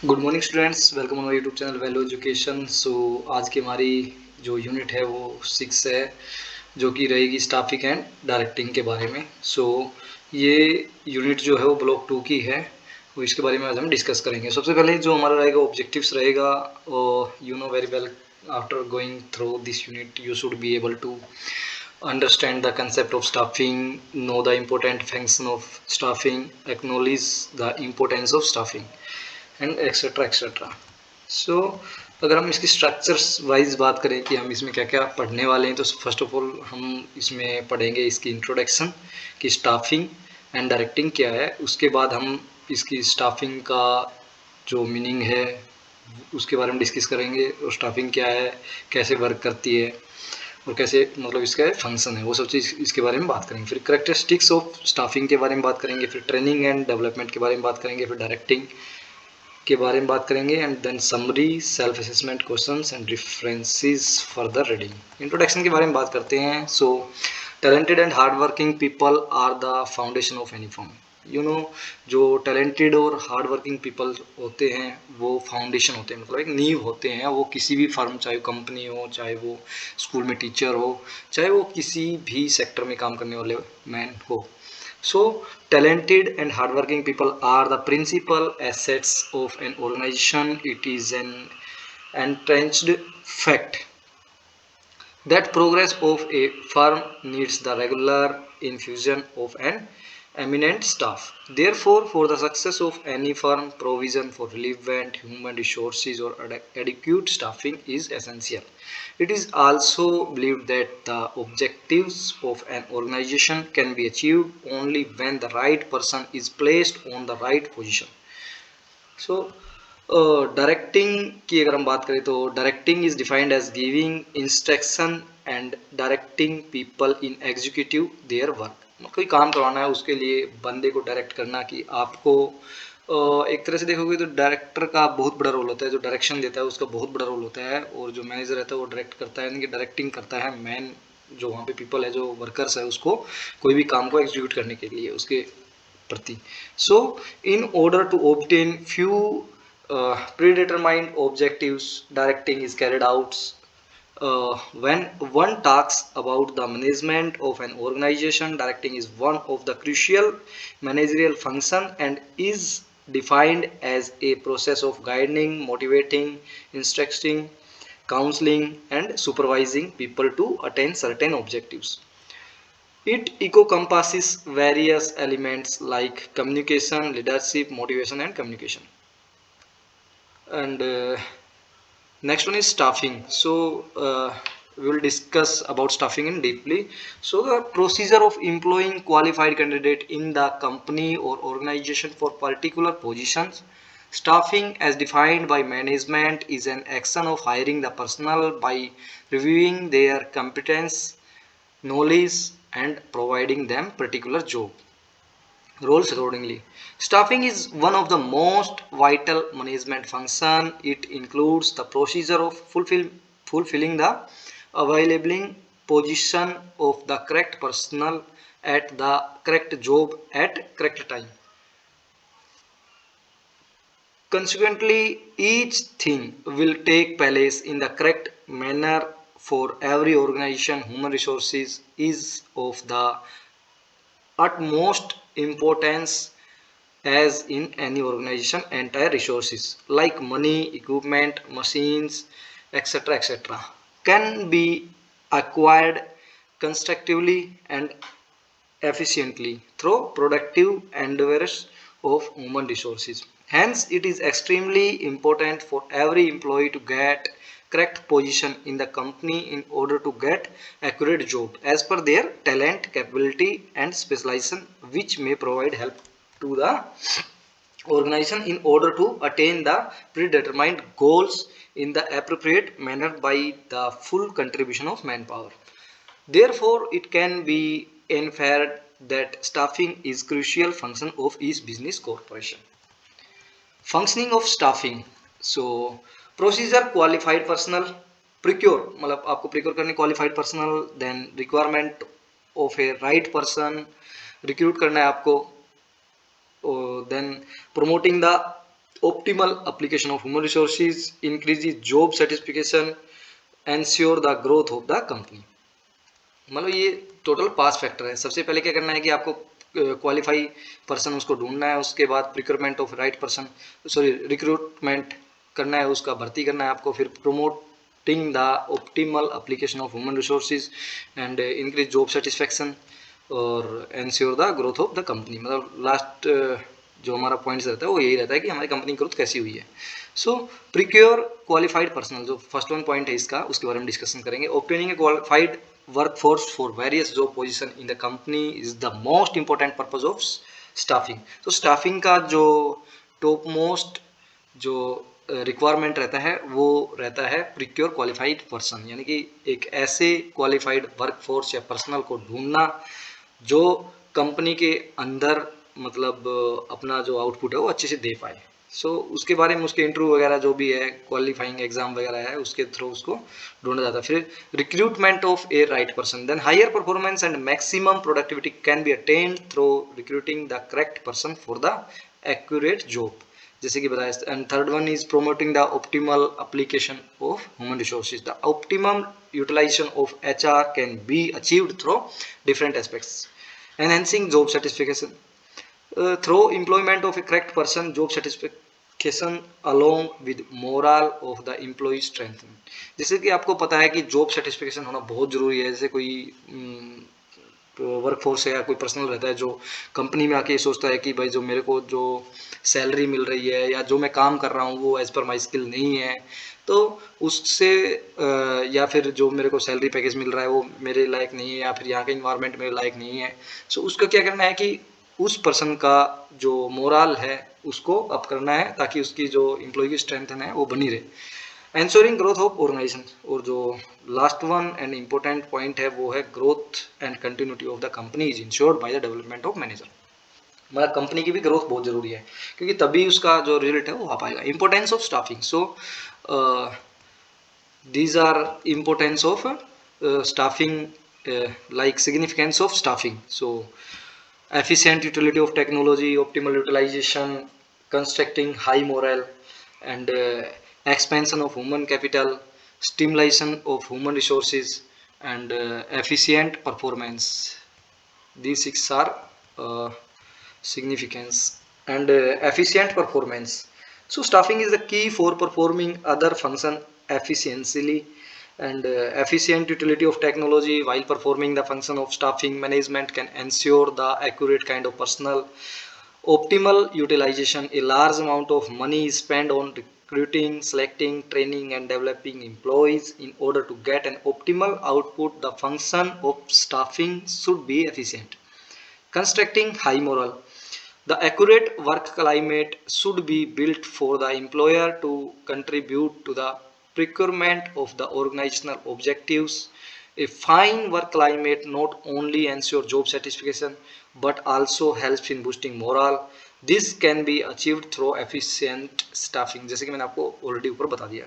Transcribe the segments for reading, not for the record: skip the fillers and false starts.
Good morning students, welcome on YouTube channel value education. So आज की हमारी जो यूनिट है वो 6 है, जो कि रहेगी स्टाफिंग एंड डायरेक्टिंग के बारे में। सो ये यूनिट जो है वो ब्लॉक 2 की है, वो इसके बारे में आज हम डिस्कस करेंगे। सबसे पहले जो हमारा रहेगा ऑब्जेक्टिव्स रहेगा, you know very well, after going through this unit you should be able to understand the concept of staffing, know the important function of staffing, acknowledge the importance of staffing and etcetera etcetera. So अगर हम इसकी structures wise बात करें कि हम इसमें क्या क्या पढ़ने वाले हैं, तो फर्स्ट ऑफ ऑल हम इसमें पढ़ेंगे इसकी इंट्रोडक्शन कि स्टाफिंग एंड डायरेक्टिंग क्या है। उसके बाद हम इसकी स्टाफिंग का जो मीनिंग है उसके बारे में डिस्कस करेंगे, और स्टाफिंग क्या है, कैसे वर्क करती है, और कैसे मतलब इसका फंक्शन है, वो सब चीज़ इसके बारे में बात करेंगे। फिर करेक्टरिस्टिक्स ऑफ स्टाफिंग के बारे में बात करेंगे, फिर ट्रेनिंग एंड डेवलपमेंट के बारे में बात करेंगे, फिर डायरेक्टिंग के बारे में बात करेंगे, and then summary, self assessment questions and references further reading. Introduction के बारे में बात करते हैं। So talented and hard working people are the foundation of any firm. You know, जो टैलेंटेड और हार्ड वर्किंग पीपल होते हैं वो फाउंडेशन होते हैं, मतलब एक नींव होते हैं वो किसी भी फर्म, चाहे कंपनी हो, चाहे वो स्कूल में टीचर हो, चाहे वो किसी भी सेक्टर में काम करने वाले मैन हो। So, talented and hardworking people are the principal assets of an organization. It is an entrenched fact that progress of a firm needs the regular infusion of an eminent staff. Therefore, for the success of any firm, provision for relevant human resources or adequate staffing is essential. It is also believed that the objectives of an organization can be achieved only when the right person is placed on the right position. So directing की अगर हम बात करें तो directing is defined as giving instruction and directing people in executive their work. कोई काम करवाना है उसके लिए बंदे को डायरेक्ट करना कि आपको एक तरह से देखोगे तो डायरेक्टर का बहुत बड़ा रोल होता है, जो डायरेक्शन देता है उसका बहुत बड़ा रोल होता है, और जो मैनेजर रहता है वो डायरेक्ट करता है, यानी कि डायरेक्टिंग करता है मैन जो वहाँ पे पीपल है, जो वर्कर्स है, उसको कोई भी काम को एग्जीक्यूट करने के लिए उसके प्रति। So in order to obtain few predetermined objectives, directing is carried out when one talks about the management of an organization. Directing is one of the crucial managerial function and is defined as a process of guiding, motivating, instructing, counseling and supervising people to attain certain objectives. It encompasses various elements like communication, leadership, motivation and communication. And next one is staffing. So we will discuss about staffing in deeply. So the procedure of employing qualified candidate in the company or organization for particular positions. Staffing as defined by management is an action of hiring the personnel by reviewing their competence, knowledge and providing them particular job roles accordingly. Staffing is one of the most vital management function. It includes the procedure of fulfilling the available position of the correct personnel at the correct job at correct time. Consequently, each thing will take place in the correct manner for every organization. Human resources is of the utmost importance as in any organization. Entire resources like money, equipment, machines, etc., etc., can be acquired constructively and efficiently through productive endeavors of human resources. Hence, it is extremely important for every employee to get correct position in the company in order to get accurate job as per their talent, capability and specialization, which may provide help to the organization in order to attain the predetermined goals in the appropriate manner by the full contribution of manpower. Therefore, it can be inferred that staffing is crucial function of each business corporation. Functioning of staffing. So, procedure qualified personnel, procure मतलब आपको procure करने qualified personnel, then requirement of a right person, recruit करना है आपको, then promoting the Optimal application of human resources increases job satisfaction, ensure the growth of the company. मतलब ये total पांच factor है। सबसे पहले क्या करना है कि आपको क्वालिफाई पर्सन उसको ढूंढना है, उसके बाद procurement of right person, sorry recruitment करना है, उसका भर्ती करना है आपको, फिर promoting the optimal application of human resources and increase job satisfaction और ensure the growth of the company. मतलब लास्ट जो हमारा पॉइंट्स रहता है वो यही रहता है कि हमारी कंपनी ग्रोथ कैसी हुई है। सो प्रिक्योर क्वालिफाइड पर्सनल, जो फर्स्ट वन पॉइंट है इसका, उसके बारे में डिस्कशन करेंगे। Obtaining A qualified workforce for various job position in the company is the most important purpose of staffing। तो स्टाफिंग का जो टॉप मोस्ट जो रिक्वायरमेंट रहता है वो रहता है प्रिक्योर क्वालिफाइड पर्सन, यानी कि एक ऐसे क्वालिफाइड वर्कफोर्स या पर्सनल को ढूंढना जो कंपनी के अंदर मतलब अपना जो आउटपुट है वो अच्छे से दे पाए। सो उसके बारे में उसके इंटरव्यू वगैरह जो भी है, क्वालिफाइंग एग्जाम वगैरह है, उसके थ्रू उसको ढूंढा जाता है। फिर recruitment of a right person, then higher performance and maximum productivity can be attained through recruiting the correct person for the accurate job, जैसे कि बताया। And third one is promoting the optimal application of human resources. The optimum utilization of HR can be achieved through different aspects, enhancing job satisfaction through employment of a correct person, job satisfaction along with morale of the employee strengthen। जैसे कि आपको पता है कि job satisfaction होना बहुत जरूरी है। जैसे कोई वर्क फोर्स है या कोई पर्सनल रहता है जो कंपनी में आके सोचता है कि भाई जो मेरे को जो सैलरी मिल रही है या जो मैं काम कर रहा हूँ वो एज पर माई स्किल नहीं है, तो उससे या फिर जो मेरे को सैलरी पैकेज मिल रहा है वो मेरे लायक नहीं है या फिर यहाँ का इन्वायरमेंट मेरे लायक नहीं है। सो उसका क्या करना है कि उस पर्सन का जो मोरल है उसको अप करना है ताकि उसकी जो एम्प्लॉय की स्ट्रेंथ है वो बनी रहे। एंश्योरिंग ग्रोथ ऑफ ऑर्गेनाइजेशन, और जो last one and important point है वो है growth and continuity of the company is insured by the development of manager. मतलब कंपनी की भी ग्रोथ बहुत जरूरी है क्योंकि तभी उसका जो रिजल्ट है वो आ पाएगा। Importance of staffing, so these are importance of staffing, like significance of staffing. So efficient utility of technology, optimal utilization, constructing high morale, and expansion of human capital, stimulation of human resources, and efficient performance. These six are significance and efficient performance. So staffing is the key for performing other function efficiently, and efficient utility of technology while performing the function of staffing management can ensure the accurate kind of personnel. Optimal utilization, a large amount of money is spent on recruiting, selecting, training and developing employees in order to get an optimal output. The function of staffing should be efficient. Constructing high morale, the accurate work climate should be built for the employer to contribute to the procurement of the organizational objectives. A fine work climate not only ensures job satisfaction but also helps in boosting morale. This can be achieved through efficient staffing, जैसे कि मैंने आपको already ऊपर बता दिया।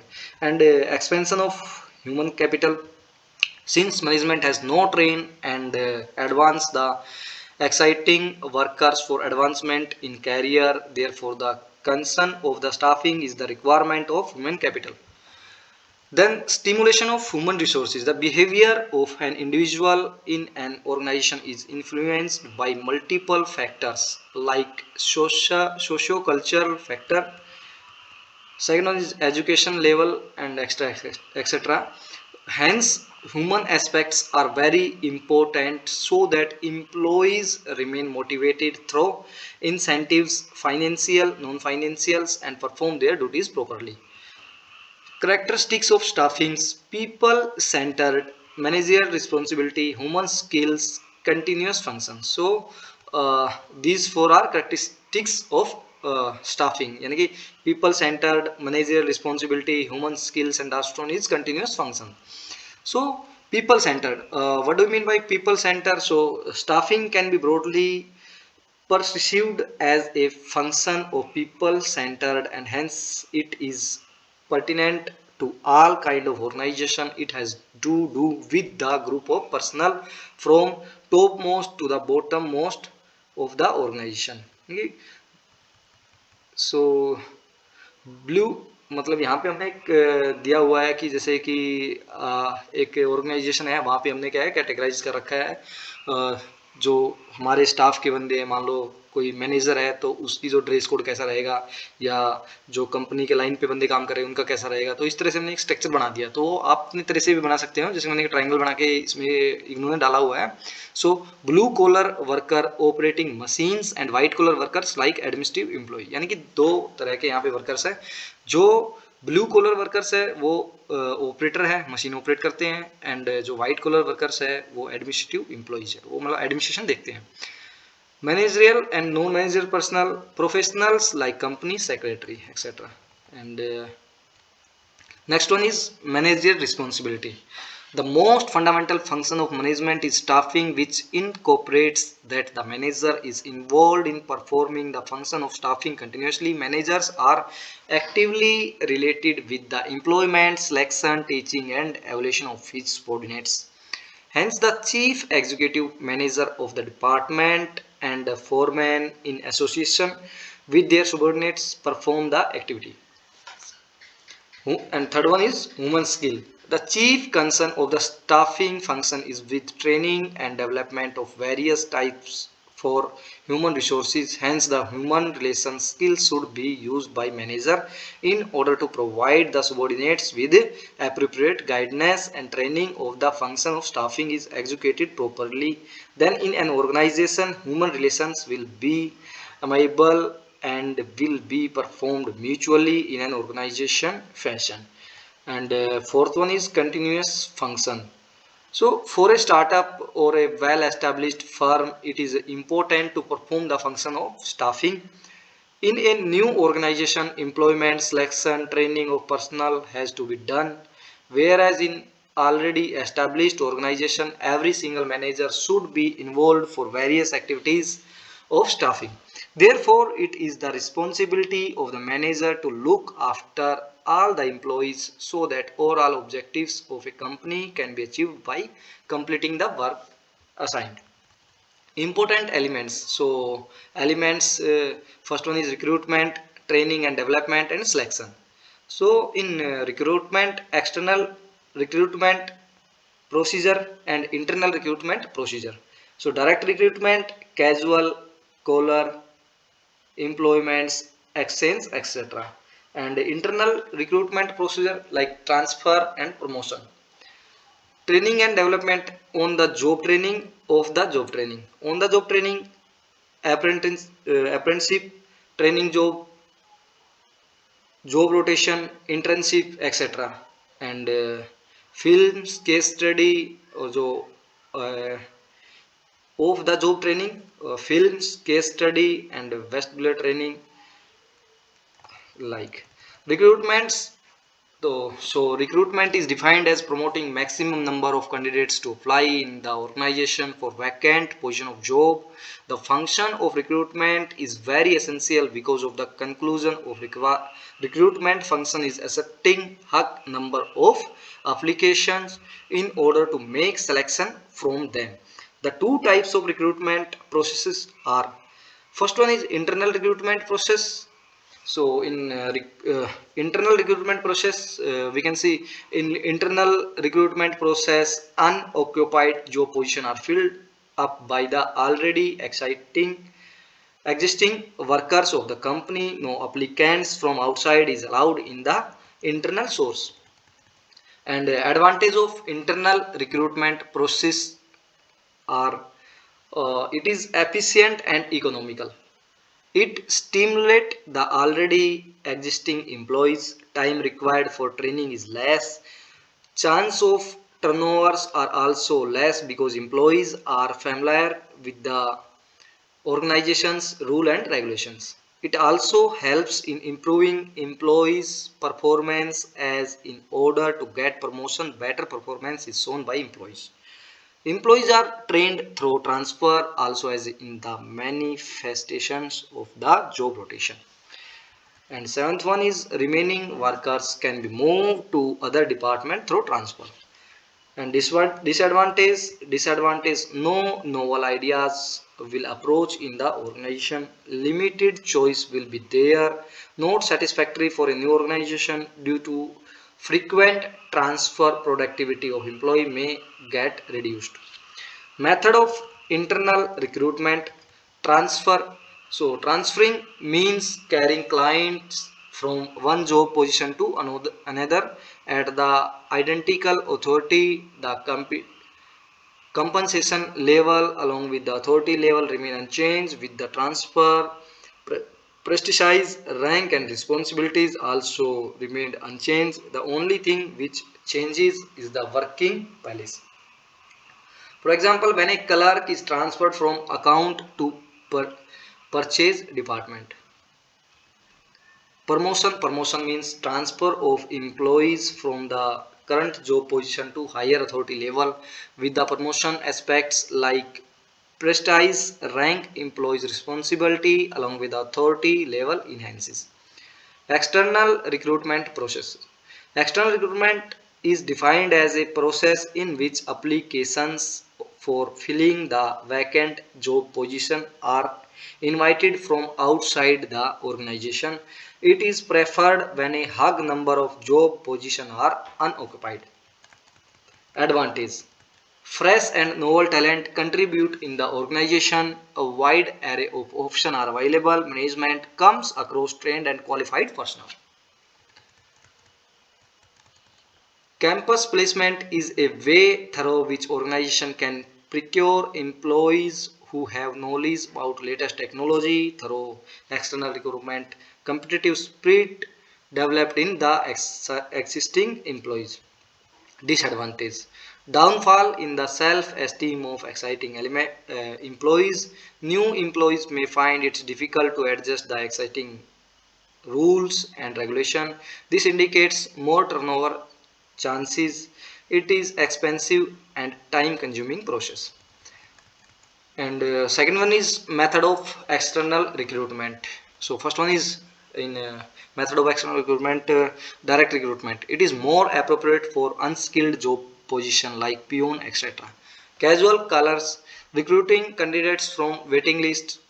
And expansion of human capital, since management has no train and advance the exciting workers for advancement in career, therefore the concern of the staffing is the requirement of human capital. Then stimulation of human resources, the behavior of an individual in an organization is influenced by multiple factors like socio-cultural factor. Second one is education level and etc. Hence, human aspects are very important so that employees remain motivated through incentives, financial, non-financials, and perform their duties properly. Characteristics of staffing: people-centered, managerial responsibility, human skills, continuous function. So these four are characteristics of staffing, यानी कि people centered, managerial responsibility, human skills, and last one is continuous function. So people centered, what do you mean by people centered? So staffing can be broadly perceived as a function of people centered and hence it is pertinent to all kind of organization. It has to do with the group of personnel from topmost to the bottommost of the organization. Okay. So blue मतलब यहाँ पे हमने एक दिया हुआ है कि जैसे कि एक ऑर्गेनाइजेशन है, वहाँ पे हमने क्या है कैटेगराइज कर रखा है जो हमारे स्टाफ के बंदे हैं, मान लो कोई मैनेजर है तो उसकी जो ड्रेस कोड कैसा रहेगा, या जो कंपनी के लाइन पे बंदे काम कर रहे हैं उनका कैसा रहेगा। तो इस तरह से हमने एक स्ट्रक्चर बना दिया, तो आप अपनी तरह से भी बना सकते हो। जैसे मैंने एक ट्राइंगल बना के इसमें इग्नू ने डाला हुआ है। So blue collar worker operating machines and white collar workers like administrative employ, यानी कि दो तरह के यहाँ पे वर्कर्स हैं। जो ब्लू कॉलर वर्कर्स है वो ऑपरेटर है, मशीन ऑपरेट करते हैं, एंड जो व्हाइट कॉलर वर्कर्स है वो एडमिनिस्ट्रेटिव एम्प्लॉइज है, वो मतलब एडमिनिस्ट्रेशन देखते हैं। Managerial and non managerial personal professionals like company secretary etcetera. And next one is managerial responsibility. The most fundamental function of management is staffing, which incorporates that the manager is involved in performing the function of staffing continuously. Managers are actively related with the employment, selection, teaching, and evaluation of his subordinates. Hence, the chief executive manager of the department and the foreman, in association with their subordinates, perform the activity. And third one is human skill. The chief concern of the staffing function is with training and development of various types for human resources. Hence, the human relation skills should be used by manager in order to provide the subordinates with appropriate guidance and training of the function of staffing is executed properly. Then in an organization, human relations will be amiable and will be performed mutually in an organization fashion. And fourth one is continuous function. So for a startup or a well established firm, it is important to perform the function of staffing. In a new organization, employment, selection, training of personnel has to be done, whereas in already established organization, every single manager should be involved for various activities of staffing. Therefore, it is the responsibility of the manager to look after all the employees so that overall objectives of a company can be achieved by completing the work assigned. Important elements. So elements, first one is recruitment, training and development, and selection. So in recruitment, external recruitment procedure and internal recruitment procedure. So direct recruitment, casual, collar employments, exchange, etc. And internal recruitment procedure like transfer and promotion. Training and development, on the job training, of the job training, on the job training, apprenticeship training, job rotation, internship, etc. And films case study, or जो of the job training, films case study and vestibular training like recruitments. So recruitment is defined as promoting maximum number of candidates to apply in the organization for vacant position of job. The function of recruitment is very essential because of the conclusion of recruitment function is accepting high number of applications in order to make selection from them. The two types of recruitment processes are, first one is internal recruitment process. So in internal recruitment process, we can see in internal recruitment process, unoccupied job position are filled up by the already existing workers of the company. No applicants from outside is allowed in the internal source. And advantage of internal recruitment process are, it is efficient and economical. It stimulates the already existing employees. Time required for training is less. Chance of turnovers are also less because employees are familiar with the organization's rule and regulations. It also helps in improving employees' performance, as in order to get promotion, better performance is shown by employees. Employees are trained through transfer also as in the manifestations of the job rotation. And seventh one is remaining workers can be moved to other department through transfer. And this one disadvantage, no novel ideas will approach in the organization. Limited choice will be there, not satisfactory for a new organization due to frequent transfer. Productivity of employee may get reduced. Method of internal recruitment: transfer. So transferring means carrying clients from one job position to another at the identical authority. The compensation level along with the authority level remain unchanged with the transfer. Prestige, rank and responsibilities also remained unchanged. The only thing which changes is the working policy. For example, when a clerk is transferred from account to purchase department. Promotion means transfer of employees from the current job position to higher authority level. With the promotion, aspects like prestige, rank, employees responsibility along with the authority level enhances. External recruitment process. External recruitment is defined as a process in which applications for filling the vacant job position are invited from outside the organization. It is preferred when a high number of job positions are unoccupied. Advantage: fresh and novel talent contribute in the organization. A wide array of options are available. Management comes across trained and qualified personnel. Campus placement is a way through which organization can procure employees who have knowledge about latest technology through external recruitment. Competitive spirit developed in the existing employees. Disadvantage: downfall in the self-esteem of exciting employees. New employees may find it difficult to adjust the exciting rules and regulation. This indicates more turnover chances. It is expensive and time consuming process. And second one is method of external recruitment. So first one is in method of external recruitment, direct recruitment. It is more appropriate for unskilled job position like peon, etc. Casual colors: recruiting candidates from waiting list.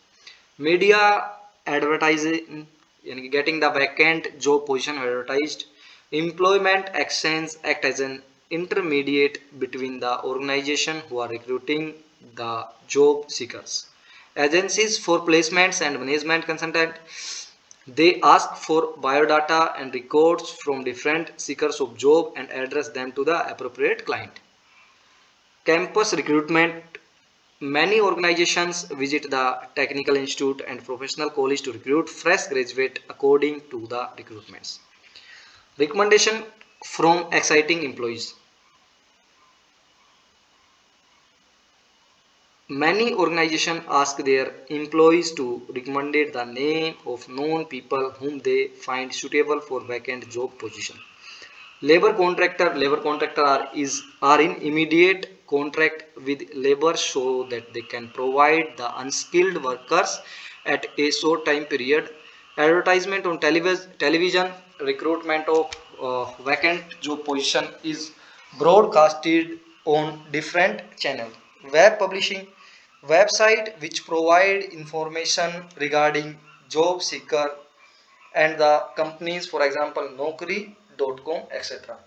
Media advertising, getting the vacant job position advertised. Employment exchange act as an intermediate between the organization who are recruiting the job seekers. Agencies for placements and management consultant, they ask for biodata and records from different seekers of job and address them to the appropriate client. Campus recruitment: many organizations visit the technical institute and professional college to recruit fresh graduates according to the recruitments. Recommendation from exciting employees: many organizations ask their employees to recommend the name of known people whom they find suitable for vacant job position. Labor contractor are in immediate contract with labor so that they can provide the unskilled workers at a short time period. Advertisement on television: recruitment of vacant job position is broadcasted on different channels. Web publishing: website which provide information regarding job seeker and the companies, for example naukri.com, etc.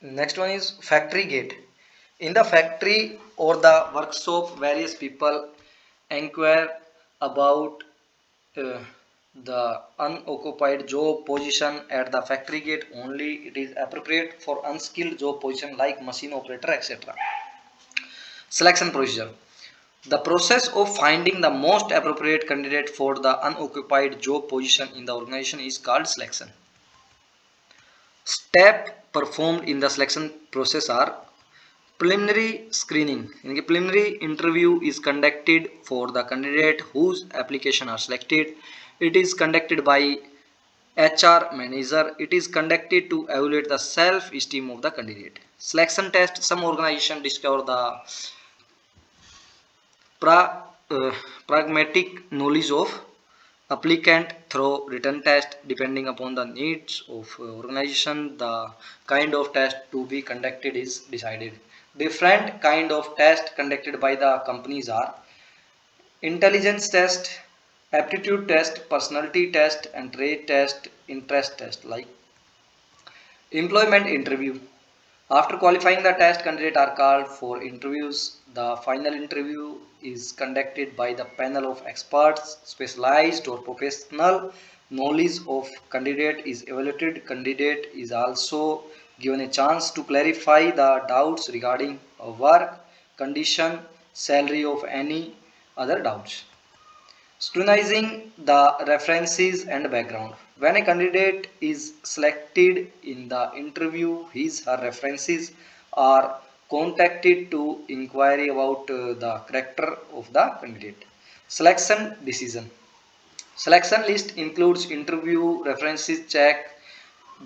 Next one is factory gate. In the factory or the workshop, various people inquire about uh, the unoccupied job position at the factory gate only. It is appropriate for unskilled job position like machine operator, etc. Selection procedure: the process of finding the most appropriate candidate for the unoccupied job position in the organization is called selection. Step performed in the selection process are: preliminary screening. In the preliminary interview is conducted for the candidate whose application are selected. It is conducted by HR manager. It is conducted to evaluate the self-esteem of the candidate. Selection test: some organization discover the pra, uh, pragmatic knowledge of applicant through written test. Depending upon the needs of organization, the kind of test to be conducted is decided. Different kind of test conducted by the companies are intelligence test, aptitude test, personality test, and trade test, interest test. Like employment interview. After qualifying the test, candidates are called for interviews. The final interview is conducted by the panel of experts. Specialized or professional knowledge of candidate is evaluated. Candidate is also given a chance to clarify the doubts regarding work, condition, salary of any other doubts. Scrutinizing the references and background. When a candidate is selected in the interview, his or her references are contacted to inquire about the character of the candidate. Selection decision. Selection list includes interview references check.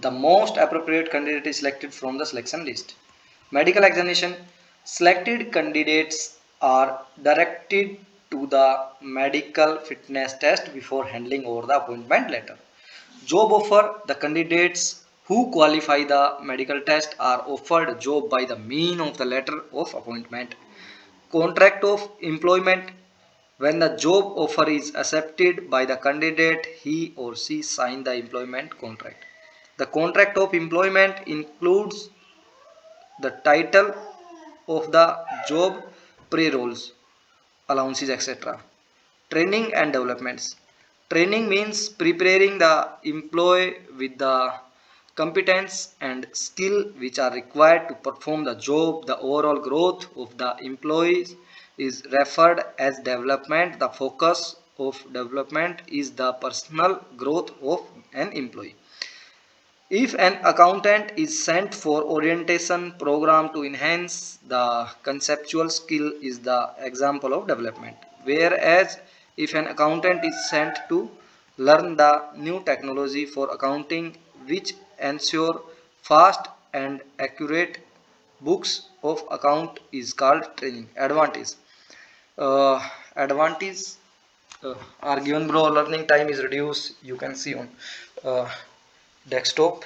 The most appropriate candidate is selected from the selection list. Medical examination. Selected candidates are directed to the medical fitness test before handling over the appointment letter. Job offer. The candidates who qualify the medical test are offered job by the mean of the letter of appointment. Contract of employment. When the job offer is accepted by the candidate, he or she sign the employment contract. The contract of employment includes the title of the job, pre-rolls, allowances, etc. Training and developments. Training means preparing the employee with the competence and skill which are required to perform the job. The overall growth of the employees is referred as development. The focus of development is the personal growth of an employee. If an accountant is sent for orientation program to enhance the conceptual skill is the example of development. Whereas if an accountant is sent to learn the new technology for accounting which ensure fast and accurate books of account is called training. Advantage are given below. Learning time is reduced. You can see on uh, desktop.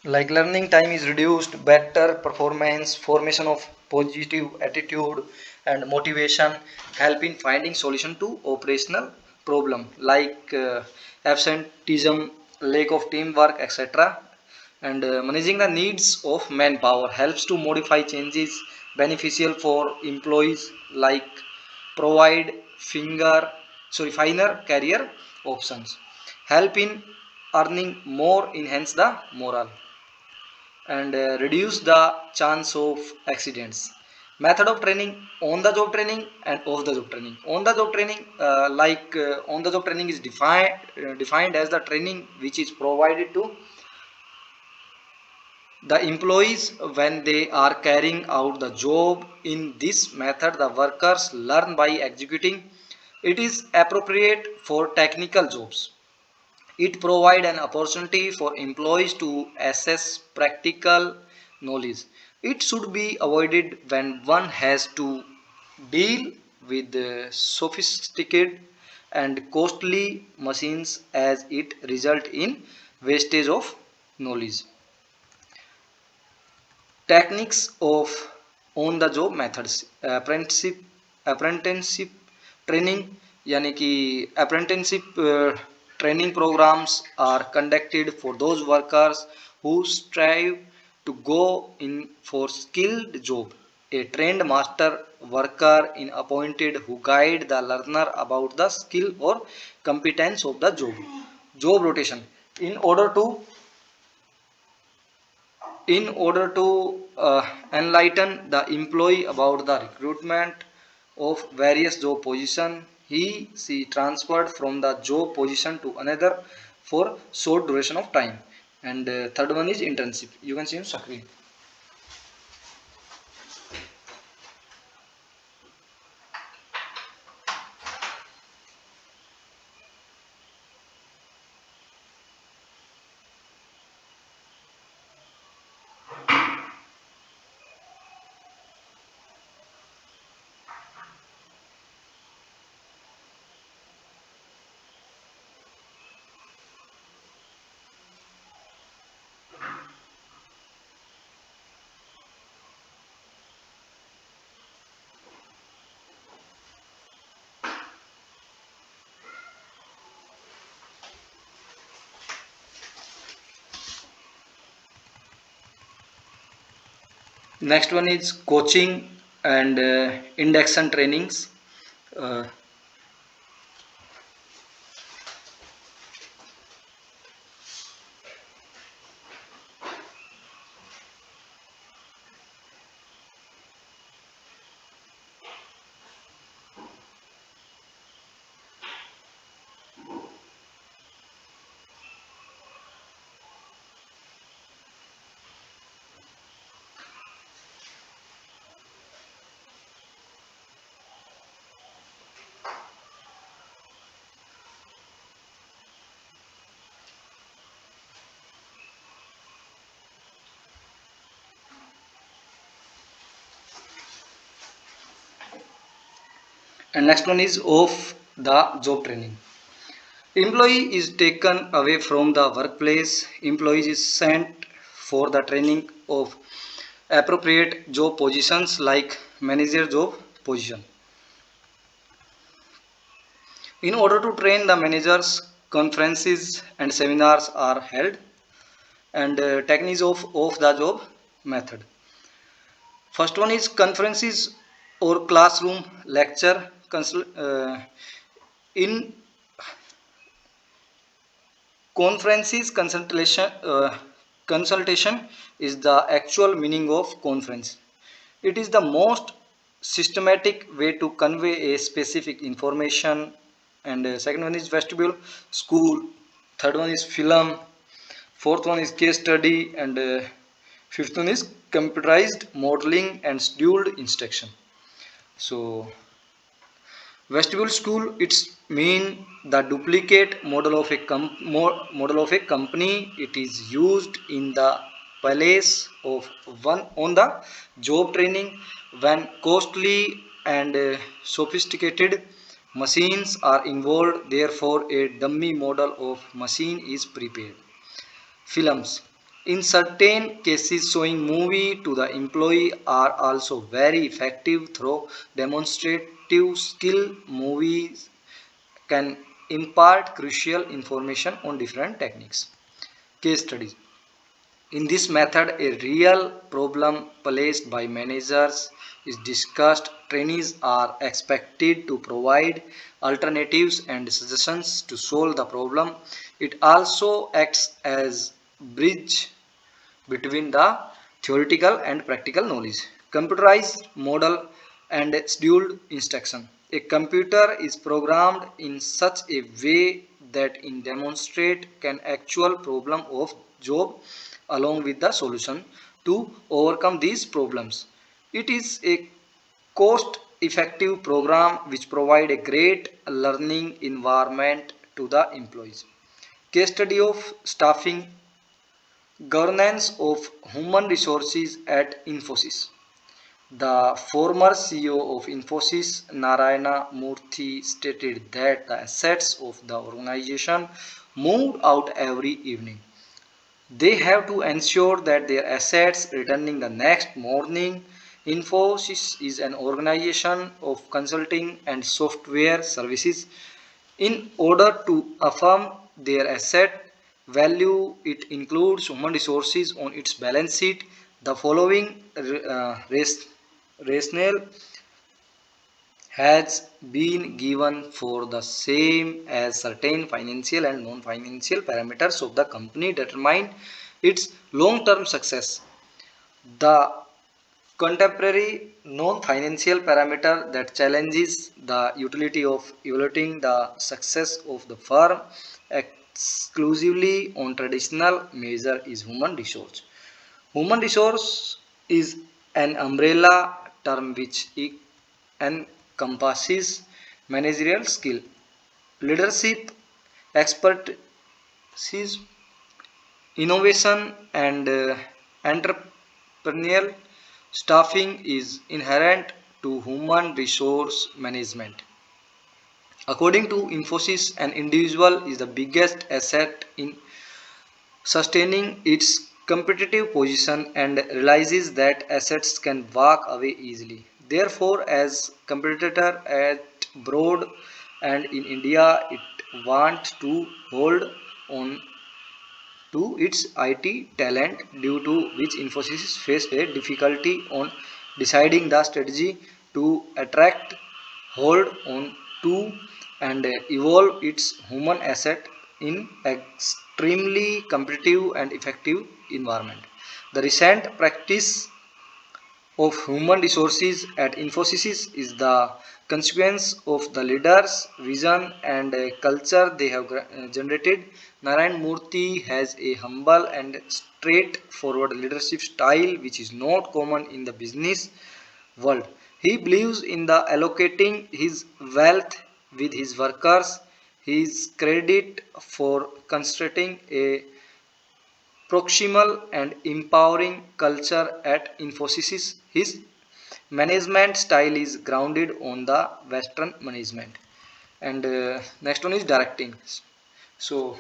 Like learning time is reduced, better performance, formation of positive attitude and motivation help in finding solution to operational problem like absenteeism, lack of teamwork, etc. And managing the needs of manpower helps to modify changes beneficial for employees like provide finer career options, help in earning more, enhance the morale, and reduce the chance of accidents. Method of training: on the job training and off the job training. On the job training, on the job training is defined as the training which is provided to the employees when they are carrying out the job. In this method the workers learn by executing. It is appropriate for technical jobs. It provides an opportunity for employees to assess practical knowledge. It should be avoided when one has to deal with sophisticated and costly machines as it results in wastage of knowledge. Techniques of on the job methods. Apprenticeship training यानी कि apprenticeship training programs are conducted for those workers who strive to go in for skilled job. A trained master worker is appointed who guide the learner about the skill or competence of the job. Job rotation. In order to enlighten the employee about the recruitment of various job position, he transferred from the job position to another for short duration of time. And third one is internship. You can see on screen. Next one is coaching and induction trainings. Uh, and next one is of the job training. Employee is taken away from the workplace. Employee is sent for the training of appropriate job positions like manager job position. In order to train the managers, conferences and seminars are held, and techniques of the job method. First one is conferences or classroom lecture. In conferences, consultation is the actual meaning of conference. It is the most systematic way to convey a specific information. And second one is vestibule, school. Third one is film. Fourth one is case study, and fifth one is computerized modeling and scheduled instruction. So vestibule school, it's mean the duplicate model of a model of a company. It is used in the place of one on the job training when costly and sophisticated machines are involved. Therefore a dummy model of machine is prepared. Films, in certain cases showing movie to the employee, are also very effective through demonstrative skill. Movies can impart crucial information on different techniques. Case studies, in this method, a real problem placed by managers is discussed. Trainees are expected to provide alternatives and suggestions to solve the problem. It also acts as bridge between the theoretical and practical knowledge. Computerized model and scheduled instruction. A computer is programmed in such a way that it demonstrates an actual problem of job along with the solution to overcome these problems. It is a cost effective program which provide a great learning environment to the employees. Case study of staffing, governance of human resources at Infosys. The former CEO of Infosys, Narayana Murthy, stated that the assets of the organization moved out every evening. They have to ensure that their assets returning the next morning. Infosys is an organization of consulting and software services. In order to affirm their asset value, it includes human resources on its balance sheet. The following rationale has been given for the same, as certain financial and non-financial parameters of the company determine its long-term success. The contemporary non-financial parameter that challenges the utility of evaluating the success of the firm exclusively on traditional measure is human resource. Human resource is an umbrella term which encompasses managerial skill, leadership, expertise, innovation, and entrepreneurial. Staffing is inherent to human resource management. According to Infosys, an individual is the biggest asset in sustaining its competitive position and realizes that assets can walk away easily. Therefore, as competitor at broad and in India, it wants to hold on to its IT talent, due to which Infosys faced a difficulty on deciding the strategy to attract, hold on to, and evolve its human asset in extremely competitive and effective environment. The recent practice of human resources at Infosys is the consequence of the leaders' vision and culture they have generated. Narayan Murthy has a humble and straightforward leadership style which is not common in the business world. He believes in the allocating his wealth with his workers. He is credited for constructing a proximal and empowering culture at Infosys. His management style is grounded on the Western management. And next one is directing. So,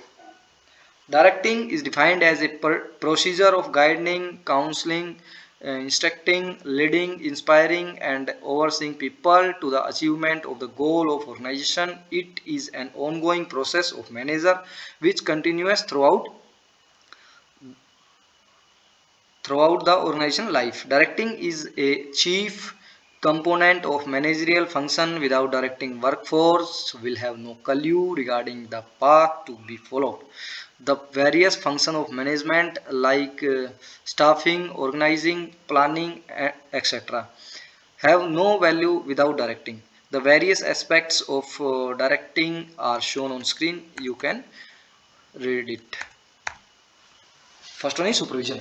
directing is defined as a procedure of guiding, counseling, instructing, leading, inspiring, and overseeing people to the achievement of the goal of organization. It is an ongoing process of manager which continues throughout the organization life. Directing is a chief component of managerial function. Without directing, workforce will have no clue regarding the path to be followed. The various functions of management like staffing, organizing, planning, etc. have no value without directing. The various aspects of directing are shown on screen. You can read it. First one is supervision.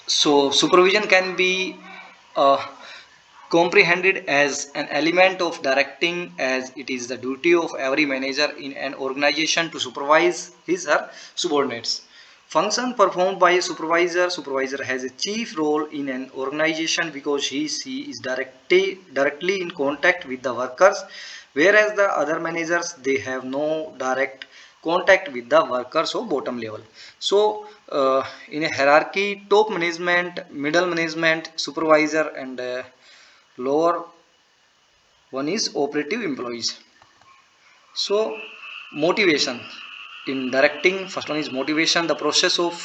So, supervision can be uh, comprehended as an element of directing, as it is the duty of every manager in an organization to supervise his or subordinates. Function performed by a supervisor. Supervisor has a chief role in an organization because she is directly in contact with the workers, whereas the other managers they have no direct contact with the workers of bottom level. So in a hierarchy, top management, middle management, supervisor, and lower one is operative employees. So motivation in directing, first one is motivation, the process of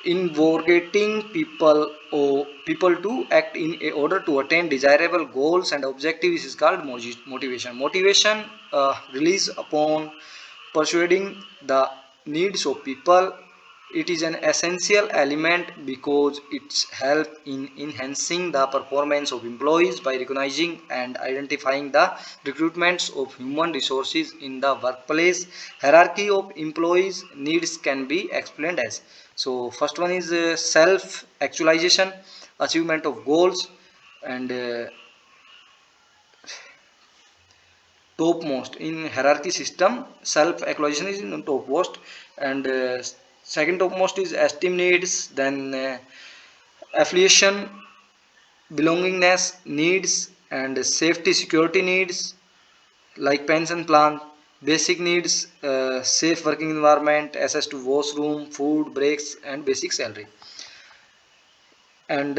invocating people to act in a order to attain desirable goals and objectives is called motivation. Motivation relies upon persuading the needs of people. It is an essential element because it helps in enhancing the performance of employees by recognizing and identifying the recruitments of human resources in the workplace. Hierarchy of employees needs can be explained as, so first one is self actualization, achievement of goals, and topmost in hierarchy system. Self actualization is in topmost, and second topmost is esteem needs, then affiliation, belongingness needs, and safety security needs like pension plan. Basic needs, safe working environment, access to washroom, food, breaks, and basic salary. And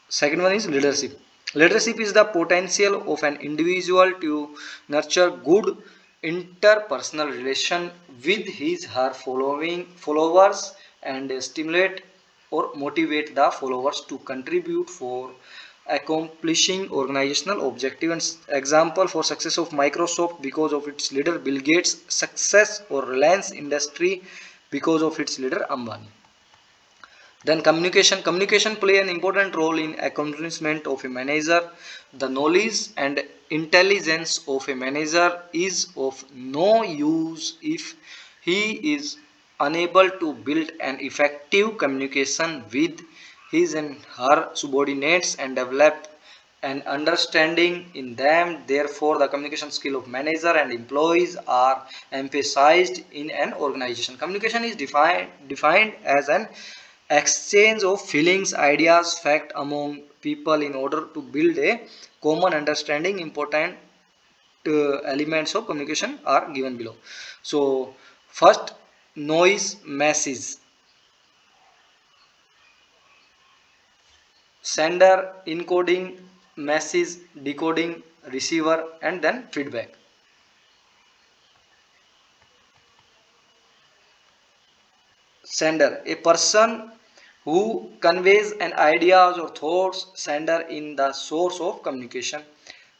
second one is leadership. Leadership is the potential of an individual to nurture good interpersonal relation with his her following followers and stimulate or motivate the followers to contribute for accomplishing organizational objectives. Example for success of Microsoft because of its leader Bill Gates, success or Reliance Industry because of its leader Ambani. Then communication play an important role in accomplishment of a manager. The knowledge and intelligence of a manager is of no use if he is unable to build an effective communication with his and her subordinates and develop and understanding in them. Therefore, the communication skill of manager and employees are emphasized in an organization. Communication is defined as an exchange of feelings, ideas, fact among people in order to build a common understanding. Important elements of communication are given below. So, first, noise message. Sender, encoding, message, decoding, receiver, and then feedback. Sender, a person who conveys an ideas or thoughts. Sender in the source of communication.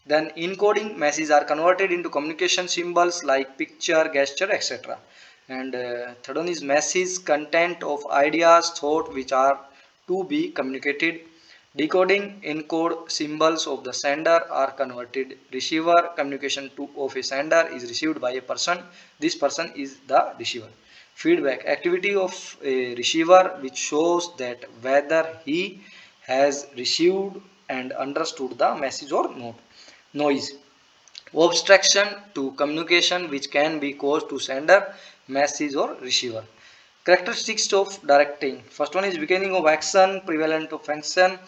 Then encoding, messages are converted into communication symbols like picture, gesture, etc. And third one is message, content of ideas, thought which are to be communicated. Decoding, encode symbols of the sender are converted. Receiver, communication of a sender is received by a person. This person is the receiver. Feedback, activity of a receiver which shows that whether he has received and understood the message or not. Noise, obstruction to communication which can be caused to sender, message or receiver. Characteristics of directing. First one is beginning of action, prevalent of function,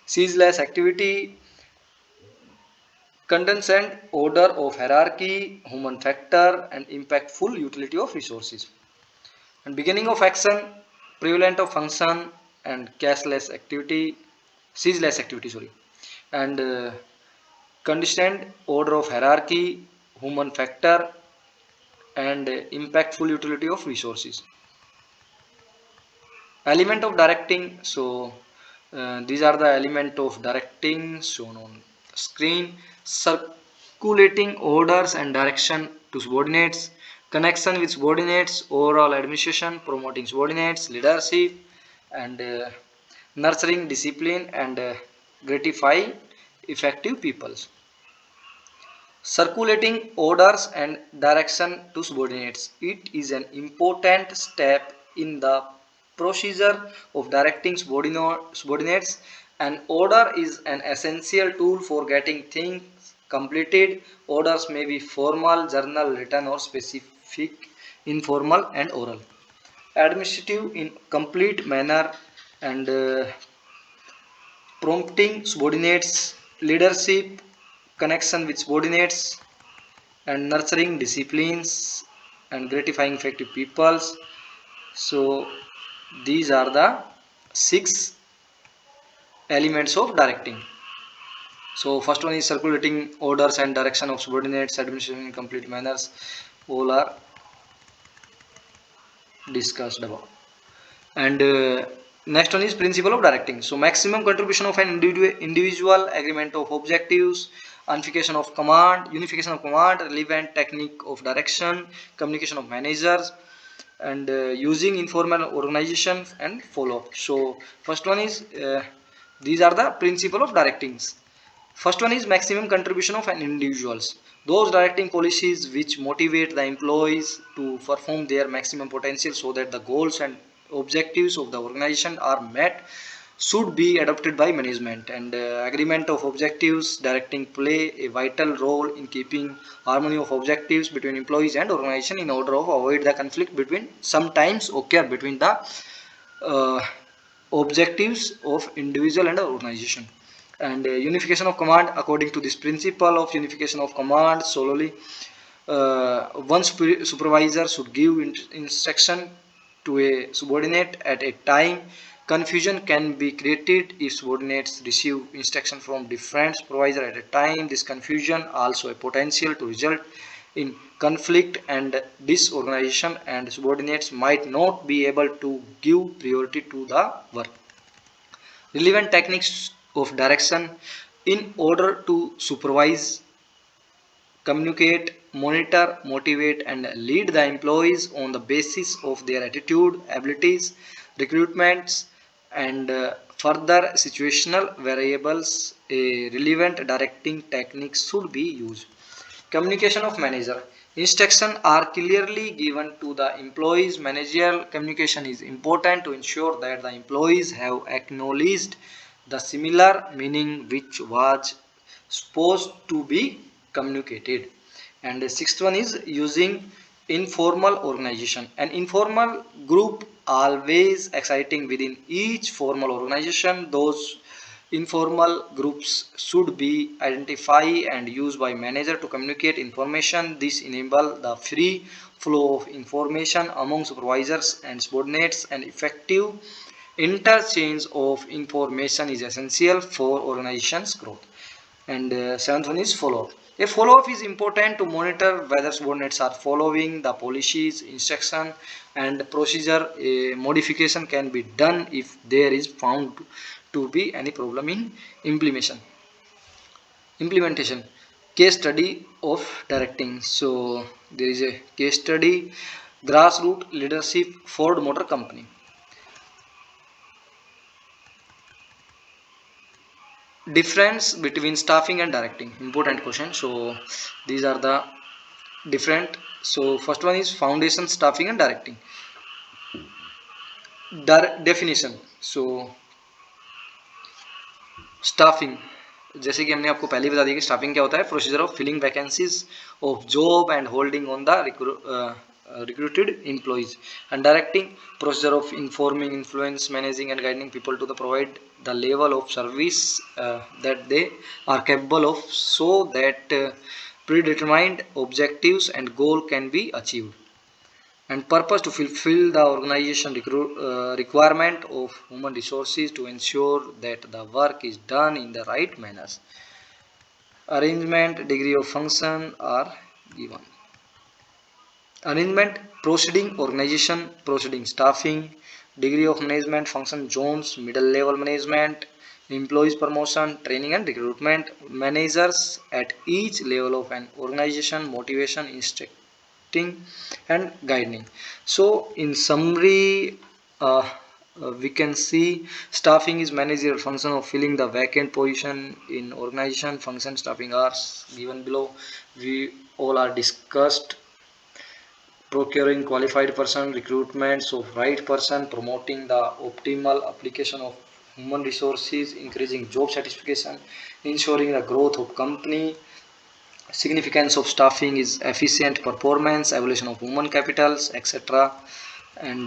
ceaseless activity, condensed order of hierarchy, human factor, and impactful utility of resources. And beginning of action, prevalent of function, and cashless activity, ceaseless activity, sorry, and consistent order of hierarchy, human factor, and impactful utility of resources. Element of directing. So these are the element of directing shown on screen. Circulating orders and direction to subordinates, connection with subordinates, overall administration, promoting subordinates, leadership, and nurturing discipline, and gratify effective peoples. Circulating orders and direction to subordinates. It is an important step in the procedure of directing subordinates. An order is an essential tool for getting things completed. Orders may be formal, journal, written, or specific, informal, and oral. Administrative in complete manner, and prompting subordinates, leadership, connection with subordinates, and nurturing disciplines, and gratifying effective peoples. So these are the 6 elements of directing. So first one is circulating orders and direction of subordinates, administration in complete manners. All are discussed about. And next one is principle of directing. So maximum contribution of an individual, agreement of objectives, unification of command, relevant technique of direction, communication of managers, and using informal organization and follow up. So first one is these are the principle of directings. First one is maximum contribution of an individuals. Those directing policies which motivate the employees to perform their maximum potential so that the goals and objectives of the organization are met should be adopted by management. And agreement of objectives. Directing play a vital role in keeping harmony of objectives between employees and organization in order of avoid the conflict between sometimes occur between the uh, objectives of individual and organization. And unification of command. According to this principle of unification of command solely, one supervisor should give instruction to a subordinate at a time. Confusion can be created if subordinates receive instruction from different supervisor at a time. This confusion also a potential to result in conflict and disorganization, and subordinates might not be able to give priority to the work. Relevant techniques of direction. In order to supervise, communicate, monitor, motivate, and lead the employees on the basis of their attitude, abilities, recruitments, and further situational variables, a relevant directing technique should be used. Communication of manager. Instructions are clearly given to the employees. Managerial communication is important to ensure that the employees have acknowledged the similar meaning which was supposed to be communicated. And the sixth one is using informal organization. An informal group always exciting within each formal organization. Those informal groups should be identified and used by manager to communicate information. This enable the free flow of information among supervisors and subordinates. And effective interchange of information is essential for organization's growth. And seventh one is follow-up. A follow-up is important to monitor whether subordinates are following the policies, instruction, and procedure. A modification can be done if there is found to be any problem in implementation. Case study of directing. So there is a case study, grassroots leadership, Ford Motor Company. Difference between staffing and directing, important question. So these are the different. So first one is foundation, staffing and directing. Definition. So staffing, जैसे कि हमने आपको पहले बता दिया कि staffing क्या होता है, procedure of filling vacancies of job and holding on the recruited employees. And directing, procedure of informing, influence, managing and guiding people to the provide the level of service that they are capable of, so that predetermined objectives and goal can be achieved. And purpose, to fulfill the organization requirement of human resources to ensure that the work is done in the right manners. Arrangement, degree of function are given. Arrangement, proceeding organization, proceeding staffing, degree of management, function zones, middle level management, employees promotion, training and recruitment, managers at each level of an organization, motivation, instructing and guiding. So in summary, we can see staffing is managerial function of filling the vacant position in organization. Function staffing are given below. We all are discussed. Procuring qualified person, recruitment of right person, promoting the optimal application of human resources, increasing job satisfaction, ensuring the growth of company. Significance of staffing is efficient performance, evaluation of human capitals, etc. And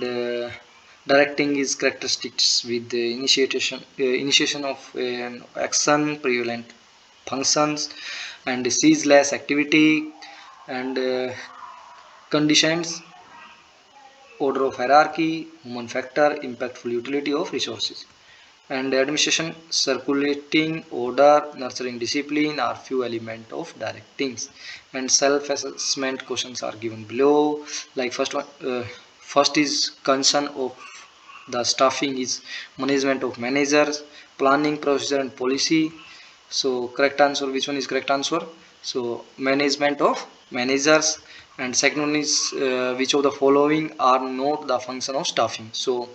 directing is characteristics with the initiation of action, prevalent functions, and ceaseless activity, and conditions, order of hierarchy, human factor, impactful utility of resources. And administration, circulating order, nurturing discipline are few elements of directings. And self-assessment questions are given below. Like first is concern of the staffing is management of managers, planning, procedure and policy. So correct answer, which one is correct answer? So management of managers. And second one is which of the following are not the function of staffing? So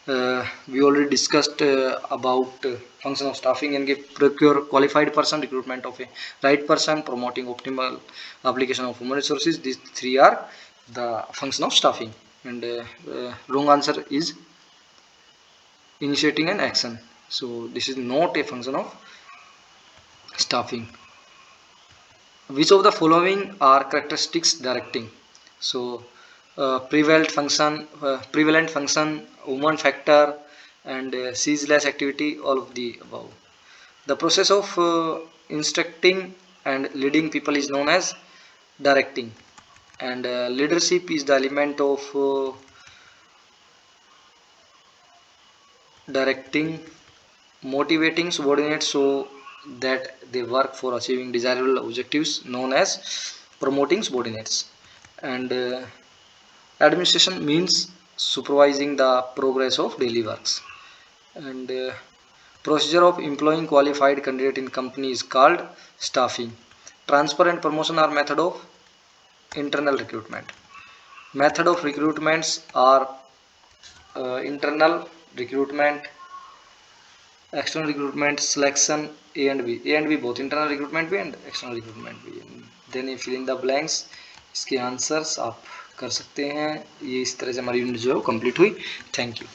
we already discussed about function of staffing and procure qualified person, recruitment of a right person, promoting optimal application of human resources. These three are the function of staffing. And wrong answer is initiating an action. So this is not a function of staffing. Which of the following are characteristics directing? So prevalent function, human factor, and ceaseless activity, all of the above. The process of instructing and leading people is known as directing. And leadership is the element of directing, motivating subordinates so that they work for achieving desirable objectives, known as promoting subordinates. And administration means supervising the progress of daily works. And procedure of employing qualified candidate in company is called staffing. Transfer and promotion are method of internal recruitment. Method of recruitments are internal recruitment, external recruitment, selection, A and B. A and B both, internal recruitment भी and external recruitment भी. Then you fill in the blanks. इसके answers आप कर सकते हैं. ये इस तरह से हमारी यूनिट जो है कंप्लीट हुई. Thank you.